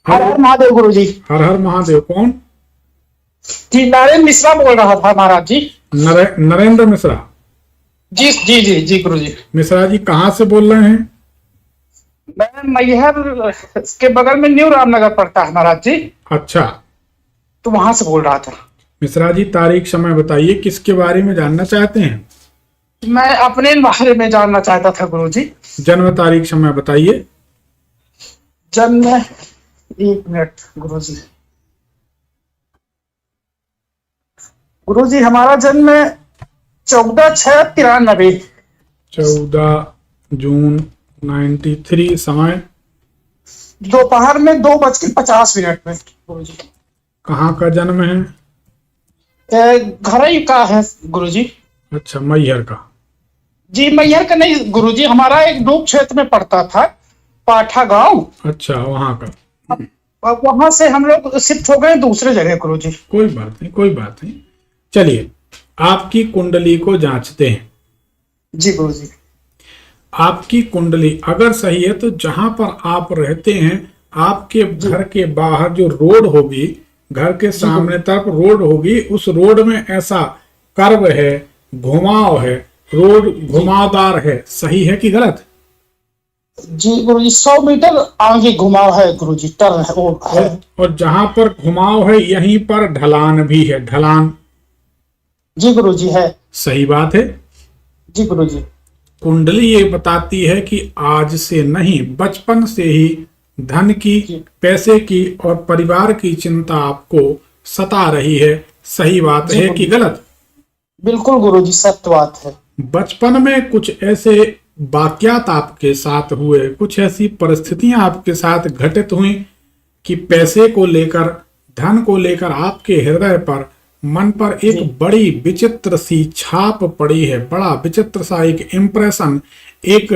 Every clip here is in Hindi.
हर हर महादेव गुरु जी। हर हर महादेव। कौन? जी नरेंद्र मिश्रा बोल रहा था महाराज जी। नरेंद्र मिश्रा। जी जी जी जी गुरु जी। मिश्रा जी कहाँ से बोल रहे हैं? मैं मैहर के बगल में न्यू रामनगर पड़ता है महाराज जी, अच्छा। तो वहां से बोल रहा था। मिश्रा जी तारीख समय बताइए, किसके बारे में जानना चाहते हैं? मैं अपने बारे में जानना चाहता था गुरु जी। जन्म तारीख समय बताइए। जन्म, एक मिनट गुरु जी। गुरु जी हमारा जन्म 14/6/93। 14 जून 93। समय? दोपहर में 2:50 में गुरु जी। कहाँ का जन्म है? घर ही का है गुरु जी। अच्छा, मैहर का। जी मैहर का नहीं गुरु जी, हमारा एक डूब क्षेत्र में पड़ता था, पाठा गांव। अच्छा, वहाँ का। अब वहां से हम लोग शिफ्ट हो गए दूसरे जगह गुरु जी। कोई बात नहीं, कोई बात नहीं। चलिए आपकी कुंडली को जांचते हैं। जी गुरु जी। आपकी कुंडली अगर सही है तो जहां पर आप रहते हैं आपके घर के बाहर जो रोड होगी, घर के सामने तरफ रोड होगी, उस रोड में ऐसा कर्व है, घुमाव है, रोड घुमावदार है, सही है कि गलत? जी गुरु जी 100 मीटर आगे घुमाव है गुरु जी, टर्न है वो है। और जहां पर घुमाव है यहीं पर ढलान भी है, ढलान। जी गुरु जी है। सही बात है। जी गुरु जी। कुंडली ये बताती है कि आज से नहीं, बचपन से ही धन की, पैसे की और परिवार की चिंता आपको सता रही है। सही बात है कि गलत? बिल्कुल गुरु जी सत्य बात है। बचपन में कुछ ऐसे वाकयात आपके साथ हुए, कुछ ऐसी परिस्थितियां आपके साथ घटित हुई कि पैसे को लेकर, धन को लेकर आपके हृदय पर, मन पर एक बड़ी विचित्र सी छाप पड़ी है, बड़ा विचित्र सा एक इम्प्रेशन, एक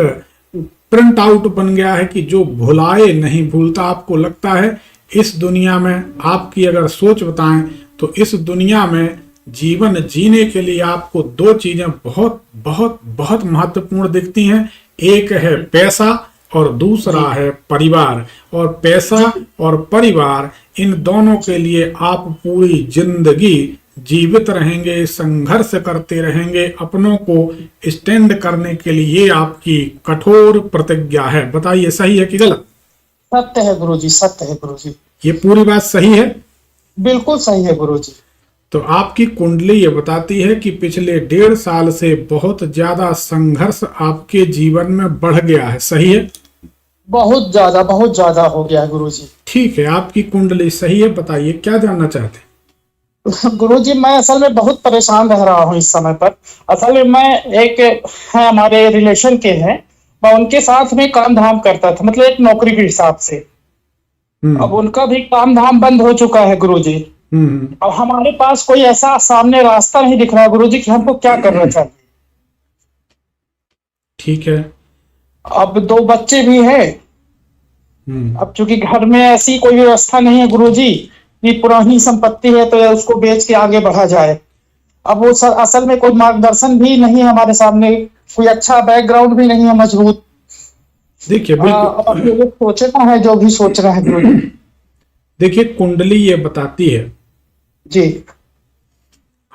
प्रिंट आउट बन गया है कि जो भुलाए नहीं भूलता। आपको लगता है इस दुनिया में, आपकी अगर सोच बताएं तो इस दुनिया में जीवन जीने के लिए आपको दो चीजें बहुत बहुत बहुत महत्वपूर्ण दिखती हैं। एक है पैसा और दूसरा है परिवार। और पैसा और परिवार, इन दोनों के लिए आप पूरी जिंदगी जीवित रहेंगे, संघर्ष करते रहेंगे, अपनों को स्टैंड करने के लिए। ये आपकी कठोर प्रतिज्ञा है। बताइए सही है कि गलत? सत्य है गुरु जी, सत्य है गुरु जी। ये पूरी बात सही है? बिल्कुल सही है गुरु जी। तो आपकी कुंडली ये बताती है कि पिछले 1.5 साल से बहुत ज्यादा संघर्ष आपके जीवन में बढ़ गया है। सही है? बहुत ज्यादा हो गया है गुरु जी। ठीक है, आपकी कुंडली सही है। बताइए क्या जानना चाहते हैं? गुरु जी मैं असल में बहुत परेशान रह रहा हूँ इस समय पर। असल में मैं एक है हमारे रिलेशन के हैं, मैं उनके साथ में काम धाम करता था, मतलब एक नौकरी के हिसाब से। अब उनका भी काम धाम बंद हो चुका है गुरु जी। अब हमारे पास कोई ऐसा सामने रास्ता नहीं दिख रहा गुरु जी कि हमको क्या करना चाहिए। ठीक है। अब 2 बच्चे भी हैं। अब चूंकि घर में ऐसी कोई व्यवस्था नहीं है गुरु जी कि पुरानी संपत्ति है तो उसको बेच के आगे बढ़ा जाए। अब वो असल में कोई मार्गदर्शन भी नहीं है हमारे सामने, कोई अच्छा बैकग्राउंड भी नहीं है मजबूत। देखिए बिल्कुल सोचना है जो भी सोच रहे हैं गुरु जी। देखिए कुंडली ये बताती है जी,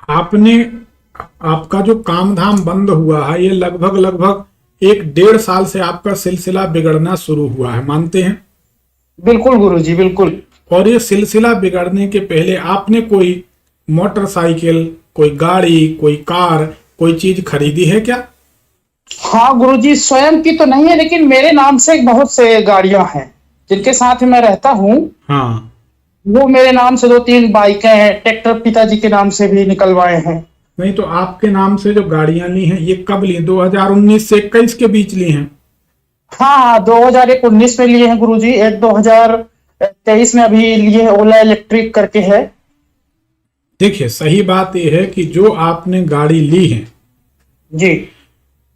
आपका जो काम धाम बंद हुआ है, ये लगभग 1.5 साल से आपका सिलसिला बिगड़ना शुरू हुआ है। मानते हैं? बिल्कुल गुरु जी, बिल्कुल। और ये सिलसिला बिगड़ने के पहले आपने कोई मोटरसाइकिल, कोई गाड़ी, कोई कार, कोई चीज खरीदी है क्या? हाँ गुरु जी, स्वयं की तो नहीं है लेकिन मेरे नाम से बहुत से गाड़ियां हैं जिनके साथ मैं रहता हूँ। हाँ, वो मेरे नाम से 2-3 बाइकें हैं, ट्रैक्टर पिताजी के नाम से भी निकलवाए हैं। नहीं तो आपके नाम से जो गाड़ियां ली हैं ये कब ली? 2019 से 21 के बीच ली हैं? हाँ 2019 में लिए हैं गुरु जी, एक 2023 में अभी लिए हैं, ओला इलेक्ट्रिक करके है। देखिए सही बात यह है कि जो आपने गाड़ी ली है जी,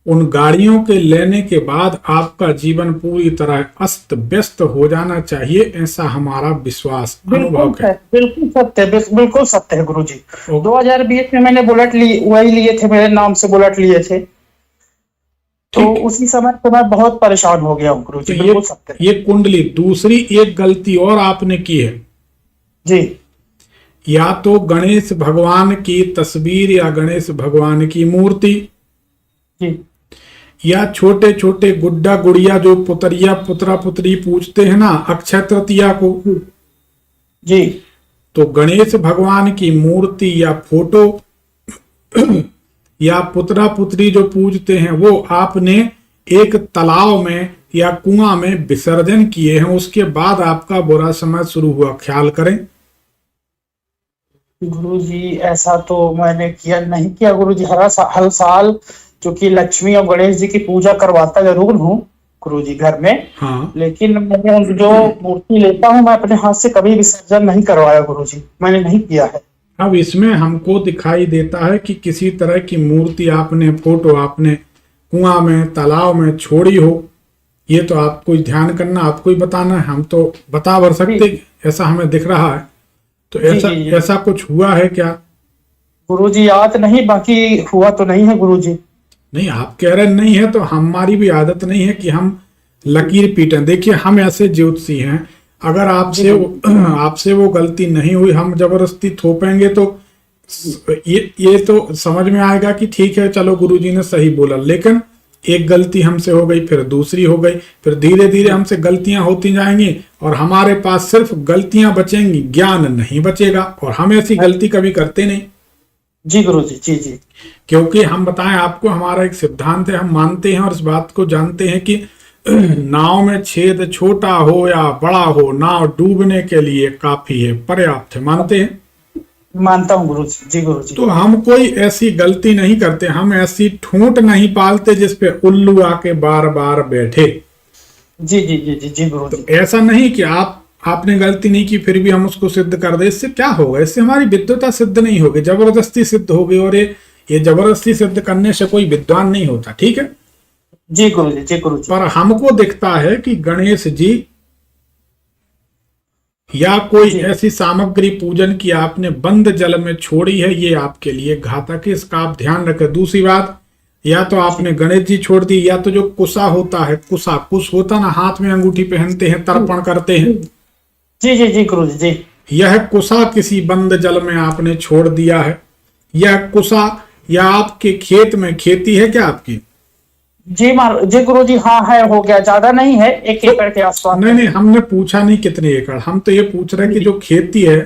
उन गाड़ियों के लेने के बाद आपका जीवन पूरी तरह अस्त व्यस्त हो जाना चाहिए, ऐसा हमारा विश्वास, अनुभव है। बिल्कुल सत्य, बिल्कुल सत्य है गुरु जी। 2020 में मैंने बुलेट ली, वही लिए थे, मेरे नाम से बुलेट लिए थे। तो उसी समय तो मैं बहुत परेशान हो गया हूँ गुरु जी, तो बिल्कुल सत्य है। ये कुंडली। दूसरी एक गलती और आपने की है, जी या तो गणेश भगवान की तस्वीर या गणेश भगवान की मूर्ति, जी या छोटे छोटे गुड्डा गुड़िया जो पुतरिया पुत्रा पुत्री पूजते हैं ना अक्षय तृतीया को, जी तो गणेश भगवान की मूर्ति या फोटो या पुत्रा पुत्री जो पूजते हैं वो आपने एक तालाब में या कुआं में विसर्जन किए हैं, उसके बाद आपका बुरा समय शुरू हुआ। ख्याल करें। गुरु जी ऐसा तो मैंने किया नहीं किया गुरु जी। हर साल चूंकि लक्ष्मी और गणेश जी की पूजा करवाता जरूर हूँ गुरु जी घर में, हाँ, लेकिन मैंने जो मूर्ति लेता हूँ मैं अपने हाथ से कभी विसर्जन नहीं करवाया गुरु जी, मैंने नहीं किया है। अब इसमें हमको दिखाई देता है कि किसी तरह की मूर्ति आपने, फोटो आपने कुआं में तालाब में छोड़ी हो। ये तो आपको ही ध्यान करना, आपको ही बताना है, हम तो बता भर सकते, ऐसा हमें दिख रहा है। तो ऐसा जी। ऐसा कुछ हुआ है क्या? गुरु जी याद नहीं, बाकी हुआ तो नहीं है गुरु जी। नहीं, आप कह रहे नहीं है तो हमारी भी आदत नहीं है कि हम लकीर पीटें। देखिए हम ऐसे ज्योतिषी हैं, अगर आपसे वो गलती नहीं हुई, हम जबरदस्ती थोपेंगे तो ये तो समझ में आएगा कि ठीक है चलो गुरुजी ने सही बोला, लेकिन एक गलती हमसे हो गई, फिर दूसरी हो गई, फिर धीरे धीरे हमसे गलतियां होती जाएंगी और हमारे पास सिर्फ गलतियां बचेंगी, ज्ञान नहीं बचेगा। और हम ऐसी गलती कभी करते नहीं। जी गुरु जी, जी जी। क्योंकि हम बताएं आपको, हमारा एक सिद्धांत है, हम मानते हैं और इस बात को जानते हैं कि नाव में छेद छोटा हो या बड़ा हो, नाव डूबने के लिए काफी है, पर्याप्त है। मानते हैं? मानता हूँ गुरु जी। जी गुरु जी। तो हम कोई ऐसी गलती नहीं करते, हम ऐसी ठूंठ नहीं पालते जिसपे उल्लू आके बार बार बैठे। जी जी जी जी जी गुरु जी। तो ऐसा नहीं कि आपने गलती नहीं की फिर भी हम उसको सिद्ध कर दे। इससे क्या होगा? इससे हमारी विद्वता सिद्ध नहीं होगी, जबरदस्ती सिद्ध होगी। और ये जबरदस्ती सिद्ध करने से कोई विद्वान नहीं होता। ठीक है जी गुरु जी, जी गुरु जी। पर हमको दिखता है कि गणेश जी या कोई ऐसी सामग्री पूजन की आपने बंद जल में छोड़ी है, ये आपके लिए घातक है, इसका आप ध्यान रखें। दूसरी बात, या तो आपने गणेश जी छोड़ दी, या तो जो कुशा होता है, कुश होता ना, हाथ में अंगूठी पहनते हैं, तर्पण करते हैं। जी जी जी गुरु जी, जी। यह कुशा किसी बंद जल में आपने छोड़ दिया है। यह कुशा, या आपके खेत में खेती है क्या आपकी? जी गुरु जी, हाँ है, हो गया, ज्यादा नहीं है, 1 एकड़ के आसपास। नहीं, हमने पूछा नहीं कितने एकड़, हम तो ये पूछ रहे हैं कि जो खेती है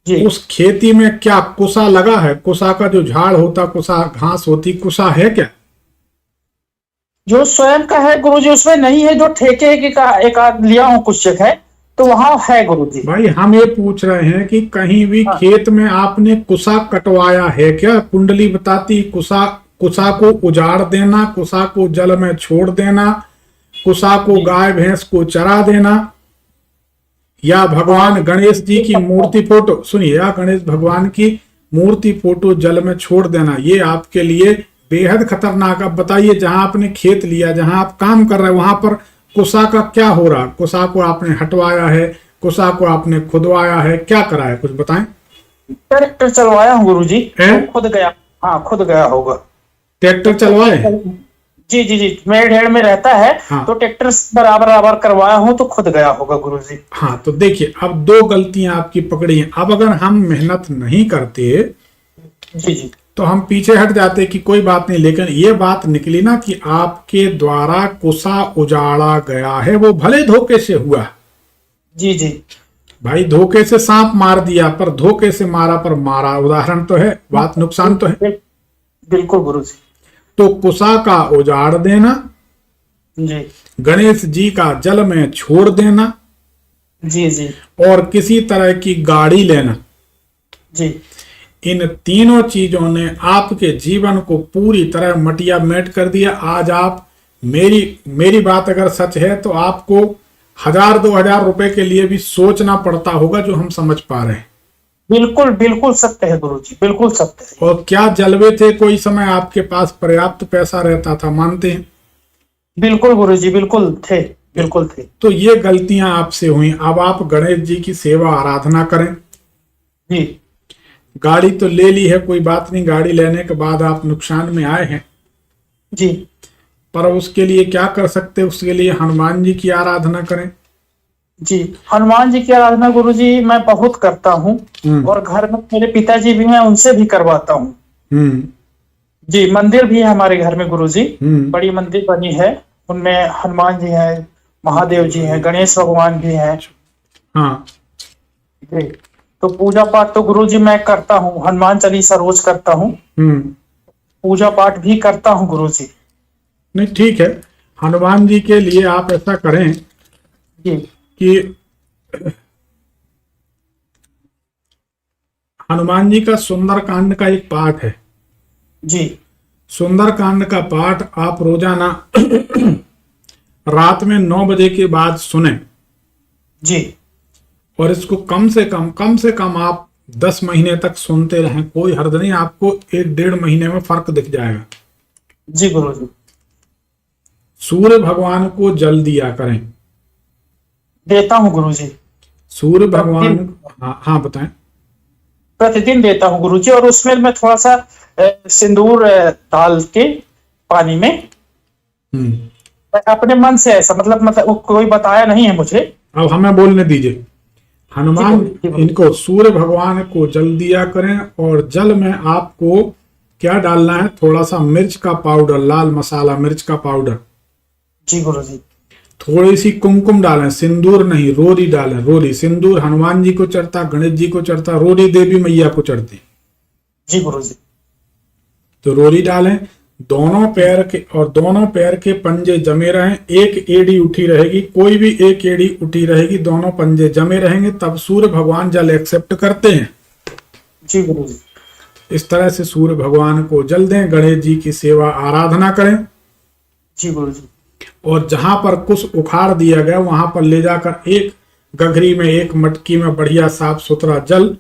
जी। उस खेती में क्या कुशा लगा है? कुशा का जो झाड़ होता, कुशा घास होती, कुशा है क्या? जो स्वयं का है गुरु जी उसमें नहीं है, जो ठेके की का एक आध लिया हूँ कुछ जगह, तो वहां है गुरु जी। भाई हम ये पूछ रहे हैं कि कहीं भी खेत में आपने कुशा कटवाया है क्या? कुंडली बताती कुशा को उजाड़ देना, कुशा को जल में छोड़ देना, कुशा को गाय भैंस को चरा देना, या भगवान गणेश जी की मूर्ति फोटो, सुनिए, या गणेश भगवान की मूर्ति फोटो जल में छोड़ देना, ये आपके लिए बेहद खतरनाक। अब बताइए, जहां आपने खेत लिया, जहां आप काम कर रहे हैं, वहां पर कुशा का क्या हो रहा? कुशा को आपने हटवाया है, कुशा को आपने खुदवाया है, क्या करा है? कुछ बताएं। ट्रैक्टर चलवाया हूँ गुरु जी, तो खुद गया। हाँ, खुद गया होगा। ट्रैक्टर चलवाए? जी जी जी, मेरे ढेड़ में रहता है। हाँ। तो ट्रैक्टर बराबर करवाया हूँ, तो खुद गया होगा गुरु जी। हाँ, तो देखिए अब 2 गलतियां आपकी पकड़ी हैं। अब अगर हम मेहनत नहीं करते जी जी तो हम पीछे हट जाते कि कोई बात नहीं, लेकिन ये बात निकली ना कि आपके द्वारा कुशा उजाड़ा गया है, वो भले धोखे से हुआ। जी जी भाई, धोखे से सांप मार दिया, पर धोखे से मारा पर मारा, उदाहरण तो है, बात नुकसान तो है। बिल्कुल गुरु जी। तो कुशा का उजाड़ देना, जी, गणेश जी का जल में छोड़ देना, जी जी, और किसी तरह की गाड़ी लेना, जी, इन तीनों चीजों ने आपके जीवन को पूरी तरह मटिया मेट कर दिया। आज आप, मेरी बात अगर सच है तो आपको 1000-2000 रुपए के लिए भी सोचना पड़ता होगा, जो हम समझ पा रहे हैं। बिल्कुल बिल्कुल सत्य है गुरु जी, बिल्कुल सत्य है। और क्या जलवे थे, कोई समय आपके पास पर्याप्त पैसा रहता था, मानते हैं? बिल्कुल गुरु जी, बिल्कुल थे, बिल्कुल थे। तो ये गलतियां आपसे हुई। अब आप गणेश जी की सेवा आराधना करें। जी। गाड़ी तो ले ली है, कोई बात नहीं, गाड़ी लेने के बाद आप नुकसान में आए हैं। जी। पर उसके लिए क्या कर सकते हैं? उसके लिए हनुमान जी की आराधना करें। जी, हनुमान जी की आराधना गुरुजी मैं बहुत करता हूँ, और घर में मेरे पिताजी भी हैं, उनसे भी करवाता हूँ। हम्म जी, मंदिर भी है हमारे घर में गुरुजी, हम्म बड़ी मंदिर बनी है, उनमें हनुमान जी हैं, महादेव जी हैं, गणेश भगवान भी हैं। हाँ। जी, तो पूजा पाठ तो गुरुजी मैं करता हूँ, हनुमान चालीसा रोज करता हूँ, हम्म पूजा पाठ भी करता हूँ गुरुजी। नहीं, ठीक है। हनुमान जी के लिए आप ऐसा करें जी कि हनुमान जी का सुंदरकांड का एक पाठ है। जी सुंदरकांड का पाठ आप रोजाना रात में 9 बजे के बाद सुने, जी और इसको कम से कम आप 10 महीने तक सुनते रहें। कोई हर्ज नहीं, आपको 1-1.5 महीने में फर्क दिख जाएगा। जी गुरुजी। सूर्य भगवान को जल दिया करें। देता हूँ गुरुजी, सूर्य भगवान। प्रतिदिन हाँ हाँ, बताएं। प्रतिदिन देता हूँ गुरुजी, और उसमें मैं थोड़ा सा सिंदूर डाल के पानी में, हम्म अपने मन से ऐसा, मतलब वो कोई बताया नहीं है मुझे। अब हमें बोलने दीजिए। जी हनुमान, गुरुजी, जी गुरुजी। इनको सूर्य भगवान को जल दिया करें, और जल में आपको क्या डालना है? थोड़ा सा मिर्च का पाउडर, लाल मसाला मिर्च का पाउडर, जी गुरुजी। थोड़ी सी कुमकुम डालें, सिंदूर नहीं, रोरी डालें। रोरी, सिंदूर हनुमान जी को चढ़ता, गणेश जी को चढ़ता, रोरी देवी मैया को चढ़ती। जी गुरुजी। तो रोरी डालें दोनों पैर के, और दोनों पैर के पंजे जमे रहें। एक एड़ी उठी रहेगी, कोई भी एक एड़ी उठी रहेगी, दोनों पंजे जमे रहेंगे, तब सूर्य भगवान जल एक्सेप्ट करते हैं। जी गुरुजी। इस तरह से सूर्य भगवान को जल दें, गणेश जी की सेवा आराधना करें, जी गुरुजी। और जहां पर कुछ उखाड़ दिया गया वहां पर ले जाकर एक गगरी में, एक मटकी में बढ़िया साफ सुथरा जल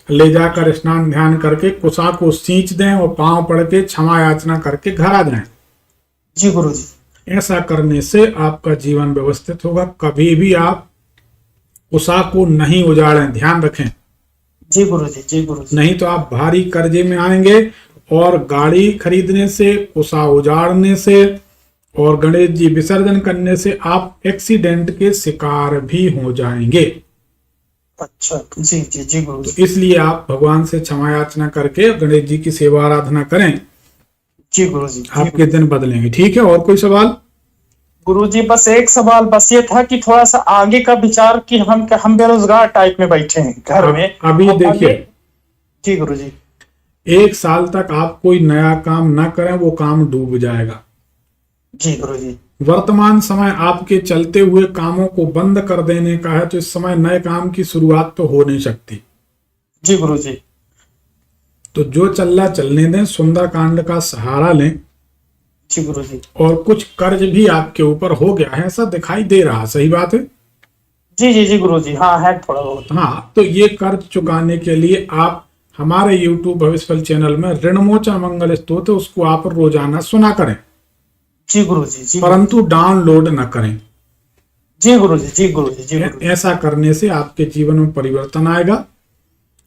ले जाकर स्नान ध्यान करके कुसा को सींच दें, और पांव पड़ के क्षमा याचना करके घर आ जाएं। जी गुरुजी। ऐसा करने से आपका जीवन व्यवस्थित होगा। कभी भी आप कुसा को नहीं उजाड़ें, ध्यान रखें। जी गुरुजी। जी गुरुजी। नहीं तो आप भारी कर्जे में आएंगे, और गाड़ी खरीदने से, कुसा उजाड़ने से, और गणेश जी विसर्जन करने से आप एक्सीडेंट के शिकार भी हो जाएंगे। अच्छा, जी जी जी तो गुरुजी। इसलिए आप भगवान से क्षमा याचना करके गणेश जी की सेवा आराधना करें, जी गुरुजी। आपके दिन बदलेंगे। ठीक है, और कोई सवाल? गुरुजी बस एक सवाल बस ये था कि थोड़ा सा आगे का विचार, कि हम बेरोजगार टाइप में बैठे हैं घर में। अभी और देखिए, जी गुरुजी। 1 साल तक आप कोई नया काम ना करें, वो काम डूब जाएगा। जी गुरुजी। वर्तमान समय आपके चलते हुए कामों को बंद कर देने का है, तो इस समय नए काम की शुरुआत तो हो नहीं सकती। जी गुरुजी। तो जो चल रहा चलने दें, सुंदरकांड का सहारा लें। जी गुरुजी। और कुछ कर्ज भी आपके ऊपर हो गया है, ऐसा दिखाई दे रहा, सही बात है? जी जी जी गुरुजी, हाँ है थोड़ा बहुत। हाँ, तो ये कर्ज चुकाने के लिए आप हमारे YouTube भविष्यफल चैनल में ऋणमोचन मंगल स्तोत्र, उसको आप रोजाना सुना करें, जी गुरुजी। जी परंतु डाउनलोड न करें। जी गुरुजी। जी गुरुजी। जी गुरुजी। ऐसा करने से आपके जीवन में परिवर्तन आएगा,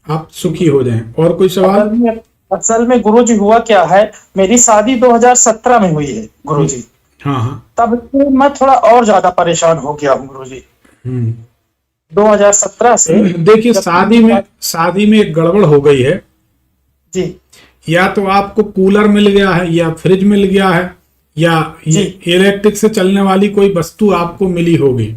आप सुखी हो जाएं। और कोई सवाल? असल में गुरुजी हुआ क्या है, मेरी शादी 2017 में हुई है गुरुजी। हाँ हाँ। तब से मैं थोड़ा और ज्यादा परेशान हो गया हूँ गुरुजी, 2017 से। देखिए, शादी में एक गड़बड़ हो गई है। जी या तो आपको कूलर मिल गया है, या फ्रिज मिल गया है, या इलेक्ट्रिक से चलने वाली कोई वस्तु आपको मिली होगी।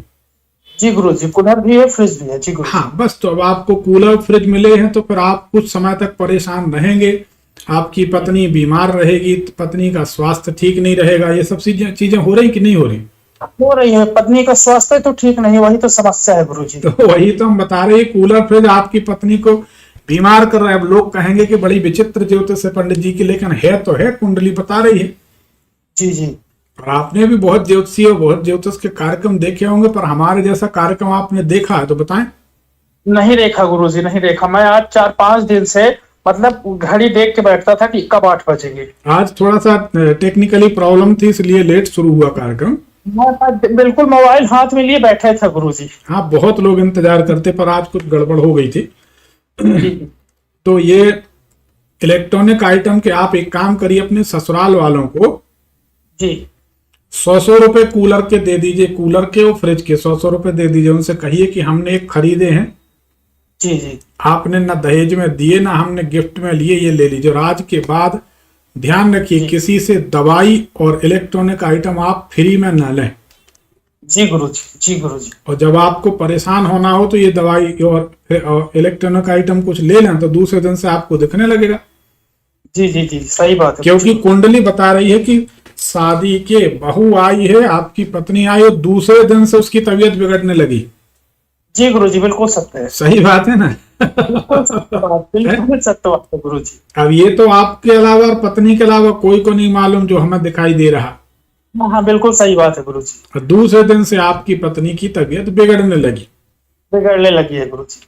जी गुरुजी, कूलर भी है, फ्रिज भी है। जी गुरुजी। हाँ, बस तो अब आपको कूलर फ्रिज मिले हैं, तो फिर आप कुछ समय तक परेशान रहेंगे। आपकी पत्नी बीमार रहेगी, पत्नी का स्वास्थ्य ठीक नहीं रहेगा। ये सब चीजें हो रही कि नहीं हो रही? हो रही है, पत्नी का स्वास्थ्य तो ठीक नहीं, वही तो समस्या है गुरुजी। तो वही तो हम बता रहे हैं, कूलर फ्रिज आपकी पत्नी को बीमार कर रहा है। अब लोग कहेंगे कि बड़ी विचित्र ज्योतिष है पंडित जी की, लेकिन है तो है, कुंडली बता रही है। जी जी। और आपने भी बहुत ज्योतिषी और बहुत ज्योतिष के कार्यक्रम देखे होंगे, पर हमारे जैसा कार्यक्रम आपने देखा है तो बताएं। नहीं देखा गुरुजी, नहीं देखा। मैं आज 4-5 दिन से मतलब घड़ी देख के बैठता था कि कब 8 बजेंगे। आज थोड़ा सा टेक्निकली प्रॉब्लम थी, इसलिए लेट शुरू हुआ कार्यक्रम। मैं बिल्कुल मोबाइल हाथ में लिए बैठे था गुरुजी। हाँ, बहुत लोग इंतजार करते, पर आज कुछ गड़बड़ हो गई थी। तो ये इलेक्ट्रॉनिक आइटम के आप एक काम करिए, अपने ससुराल वालों को जी 100 रुपए कूलर के दे दीजिए, कूलर के और फ्रिज के 100 रुपए दे दीजिए। उनसे कहिए कि हमने एक खरीदे हैं, जी जी आपने ना दहेज में दिए ना हमने गिफ्ट में लिए, ये ले लीजिए। और आज के बाद ध्यान रखिए किसी से दवाई और इलेक्ट्रॉनिक आइटम आप फ्री में ना लें। जी गुरुजी, जी गुरुजी। और जब आपको परेशान होना हो तो ये दवाई और इलेक्ट्रॉनिक आइटम कुछ ले लें तो दूसरे दिन से आपको दिखने लगेगा। जी जी जी, सही बात है। क्योंकि कुंडली बता रही है कि शादी के बहू आई है, आपकी पत्नी आई और दूसरे दिन से उसकी तबीयत बिगड़ने लगी। जी गुरुजी, बिल्कुल सत्य है। सही बात है ना? बिल्कुल सत्य बात, बिल्कुल सत्य बात है गुरुजी। अब ये तो आपके अलावा और पत्नी के अलावा कोई को नहीं मालूम जो हमें दिखाई दे रहा। हाँ, बिल्कुल सही बात है गुरुजी। और दूसरे दिन से आपकी पत्नी की तबीयत बिगड़ने लगी। बिगड़ने लगी है गुरुजी।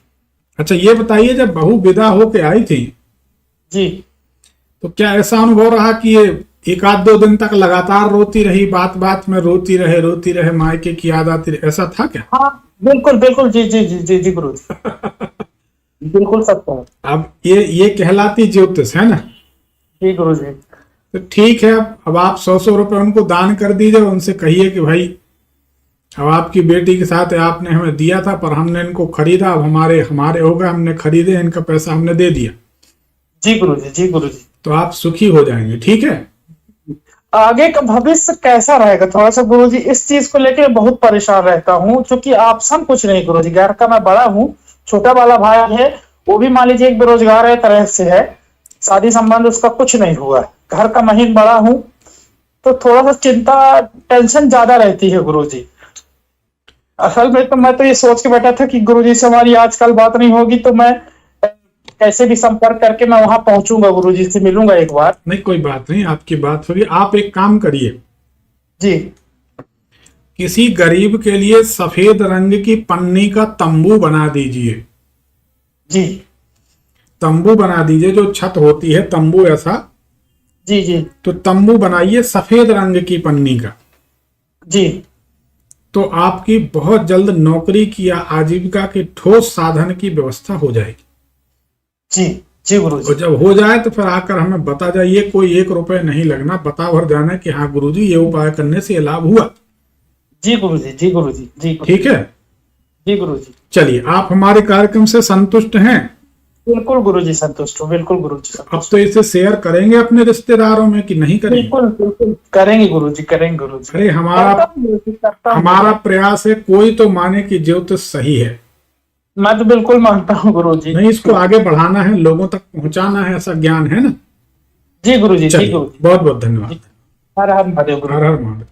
अच्छा ये बताइए, जब बहू विदा होके आई थी जी, तो क्या ऐसा अनुभव रहा कि ये एक आध 2 दिन तक लगातार रोती रही, बात बात में रोती रहे, मायके की याद आती रही, ऐसा था क्या? हाँ बिल्कुल बिल्कुल, जी जी जी जी जी गुरुजी। बिल्कुल सत्य है। अब ये कहलाती ज्योतिष है ना? जी गुरुजी। तो ठीक है, अब आप 100 रुपए उनको दान कर दीजिए। उनसे कहिए कि भाई अब आपकी बेटी के साथ आपने हमें दिया था पर हमने इनको खरीदा, अब हमारे हो गए, हमने खरीदे, इनका पैसा हमने दे दिया। जी गुरुजी, जी गुरुजी। तो आप सुखी हो जाएंगे। ठीक है, आगे का भविष्य कैसा रहेगा थोड़ा सा गुरुजी, इस चीज को लेकर बहुत परेशान रहता हूँ, क्योंकि ऑप्शन कुछ नहीं गुरुजी। घर का मैं बड़ा हूँ, छोटा वाला भाई है, वो भी मान लीजिए एक बेरोजगार है तरह से है, शादी संबंध उसका कुछ नहीं हुआ है, घर का महीन बड़ा हूँ, तो थोड़ा सा चिंता टेंशन ज्यादा रहती है गुरुजी। असल में तो मैं तो ये सोच के बैठा था कि गुरुजी से हमारी आजकल बात नहीं होगी, तो मैं कैसे भी संपर्क करके मैं वहां पहुंचूंगा, गुरुजी से मिलूंगा एक बार। नहीं कोई बात नहीं, आपकी बात होगी। आप एक काम करिए, जी, किसी गरीब के लिए सफेद रंग की पन्नी का तंबू बना दीजिए। जी, तंबू बना दीजिए, जो छत होती है तंबू ऐसा। जी जी तो तंबू बनाइए सफेद रंग की पन्नी का। जी, तो आपकी बहुत जल्द नौकरी की या आजीविका के ठोस साधन की व्यवस्था हो जाएगी। जी जी गुरुजी। और जब हो जाए तो फिर आकर हमें बता जाइए, कोई 1 रुपए नहीं लगना, बता भर जाना कि हाँ गुरुजी ये उपाय करने से लाभ हुआ। जी गुरुजी, जी गुरुजी, जी ठीक है, जी गुरुजी। चलिए, आप हमारे कार्यक्रम से संतुष्ट हैं? बिल्कुल गुरुजी संतुष्ट हूँ, बिल्कुल गुरुजी। अब तो इसे शेयर करेंगे अपने रिश्तेदारों में कि नहीं करेंगे? बिल्कुल बिल्कुल करेंगे गुरुजी, करेंगे गुरुजी। अरे हमारा प्रयास है, कोई तो माने कि ज्योतिष सही है। मैं तो बिल्कुल मानता हूँ गुरुजी। नहीं, इसको आगे बढ़ाना है, लोगों तक पहुंचाना है, ऐसा ज्ञान है ना? जी गुरुजी, जी गुरुजी। बहुत बहुत धन्यवाद। हर हर महादेव गुरु। हर हर महादेव।